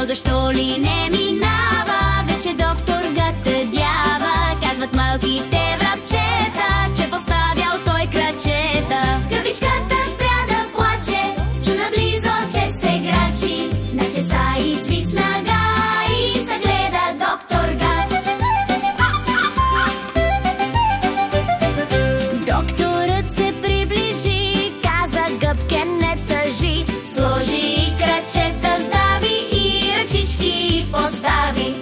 Защо ли не минава? Вече доктор га тъдява. Казват малките врабчета, че поставял той крачета. Гъбичката спря да плаче, чу наблизо, че се грачи. На чеса и свисна га и съгледа доктор га. Докторът се приближи, каза: гъбке, не тъжи. Сложи крачета, сдави и ръчички постави.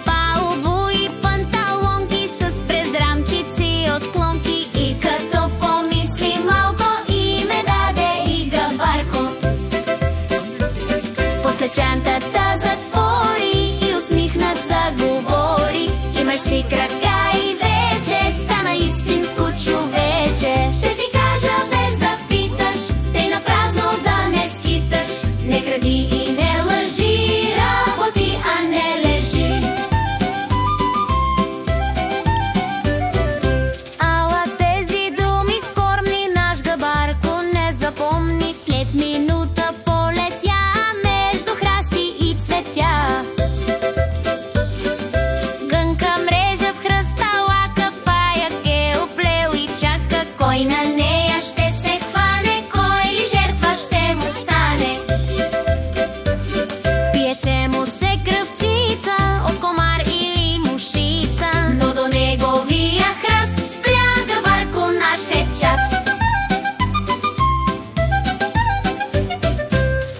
Палбо и панталонки с презрамчици от клонки. И като помисли малко, и ме даде и гъбарко. После чантата затвори и усмихнат заговори: имаш си крака и вече стана истинско човече. Ще ти кажа без да питаш, тъй на празно да не скиташ. Не кради и не лъжи, работи, а не лежи. Ала тези думи скорбни наш гъбарко не запомни. След минута полетя между храсти и цветя. Гънка мрежа в хръсталака, паяк е оплел и чака. Кой на нея ще се хване, кой ли жертва ще му стане? Пиеше му се кръвчица от комар или мушица, но до неговия хръст спря гъбарко наште час.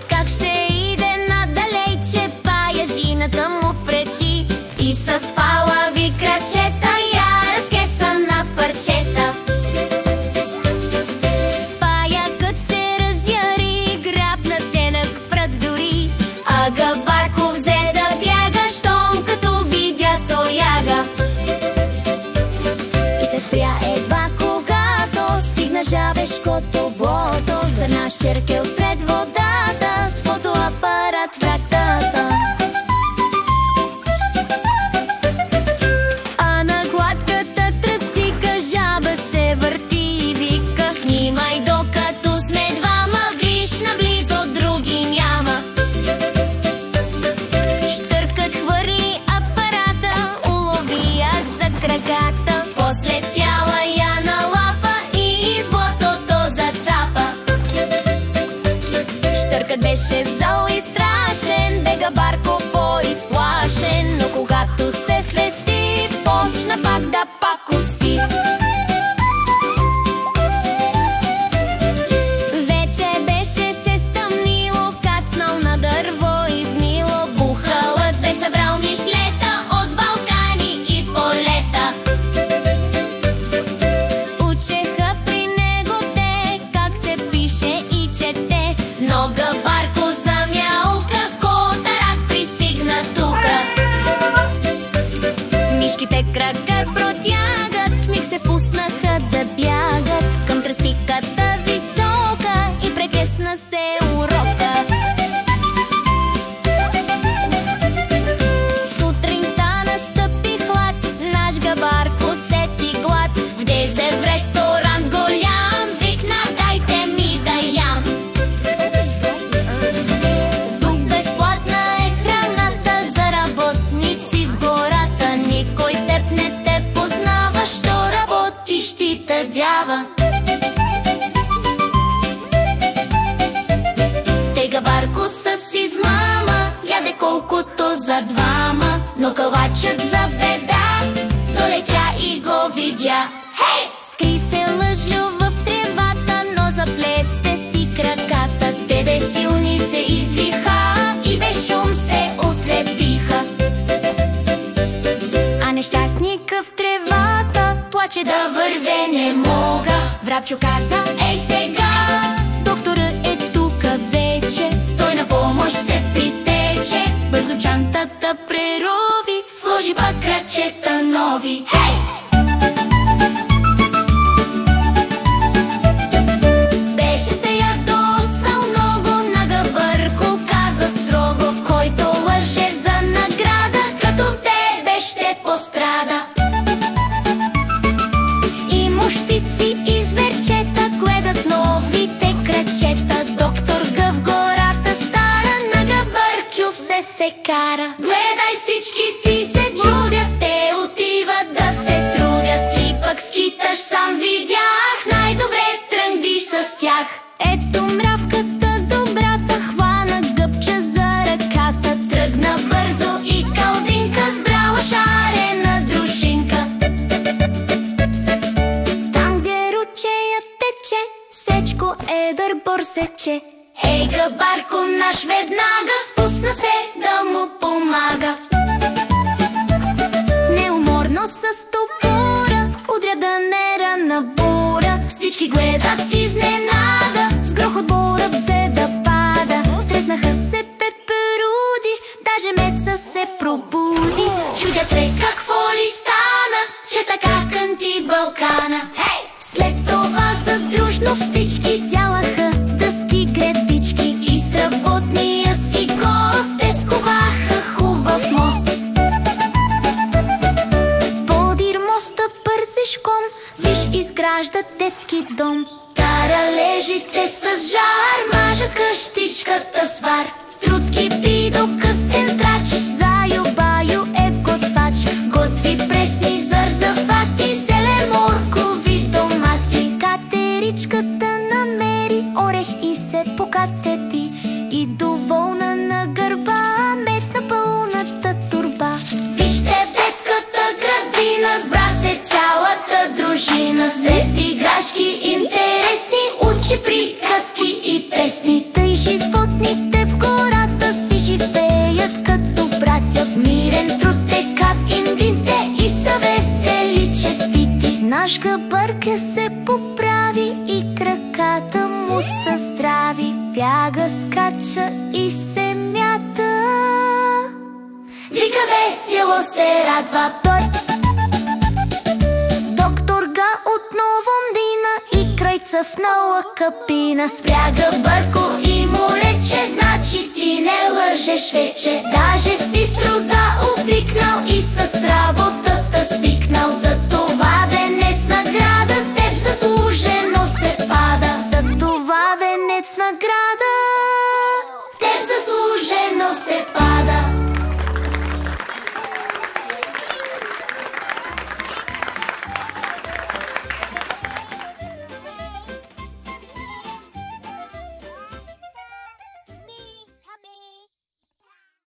Как ще иде надалече, паяжината му пречи. И с палави крачета я разкеса на парчета. Паякът се разяри, грабна тенък прът дори. А гъбарко взе да бяга, щом като видя тояга. И се спря едва когато стигна жабешкото блото. Зърна щеркел сред водата с фотоапарат в ръката. А на гладката тръстика жаба се върти и вика: снимай докато сме двама, виж наблизо други няма. Щъркът хвърли апарата, улови я за краката. После цяла я налапа и из блатото зацапа. Щъркът беше зъл и страшен, бе гъбарко по-изплашен. Но когато се свести, почна пак да пакости. Вече беше се стъмнило, кацнал на дърво изгнило. Бухалът бе събрал мишлета от Балкани и полета. Учеха при него те как се пише и чете, но гъбарко замяука, котарак пристигна тука. Мишките крака протягат, в миг се пуснаха да бягат към тръстиката висока и прекесна се урока. Сутринта настъпи хлад, наш гъбарко сети глад. Влезе в ресторант голям, викна: дайте ми да ям. Тук безплатна е храната за работници в гората. Никой теб не те познава, що работиш ти тъдява. Те гъбарко с измама яде колкото за двама, но кълвачът за беда долетя и го видя. Хей! Скри се лъжлю в тревата, но заплете си краката. Те безсилни се извиха и без шум се отлепиха. А нещастника в тревата плаче: да върве не мога. Врабчо каза: ей сега, сложи пак крачета нови. Хей! Беше се ядосал много на Габърко, каза строго: който лъже за награда, като тебе ще пострада. И мущици и зверчета гледат новите крачета. Доктор Г в гората стара, на Габъркю все се кара. Гледай, всички ти се чудят, те отиват да се трудят. Ти пък скиташ, сам видях, най-добре тръгни с тях. Ето мравката добрата хвана Гъбча за ръката. Тръгна бързо и Калдинка сбрала шарена дружинка. Там, где ручеят тече, сечко едър бор сече. Ей, Габарко наш веднага спусна се да му помага. Неуморно с топора удря дънера на бура. Всички гледат с изненада, с грохот бора взе да пада. Стреснаха се пеперуди, даже меца се пробуди. Чудят се какво ли стана, че така кънти Балкана. След това задружно всички дялаха дъски, гредички и с работния си гост те сковаха хубав мост. Подир моста бързишком, виж, изграждат детски дом. Таралежите с жар мажат къщичката с вар. Труд кипи до късен здрач, Заю Баю е готвач. Готви пресни зарзавати, зелен моркови домати. Катеричката намери орех и се покатети. И доволна на гърба метна пълната турба. Вижте, в детската градина сбра се цялата дружина. Сред играчки интересни учи приказки и песни. Тъй животните в гората си живеят като братя. В мирен труд текат им дните и са весели честити. Наш Габърка се поправи и краката му са здрави. Бяга, скача и се мята. Вика весело се радва той. Доктор Га отново мдина и край цъфнала капина. Спря Габърко и му рече: значи ти не лъжеш вече. Даже си труда обикнал и с работата стикнал. За това венец награда теб заслужено се пада. За това венец награда теб заслужено се пада.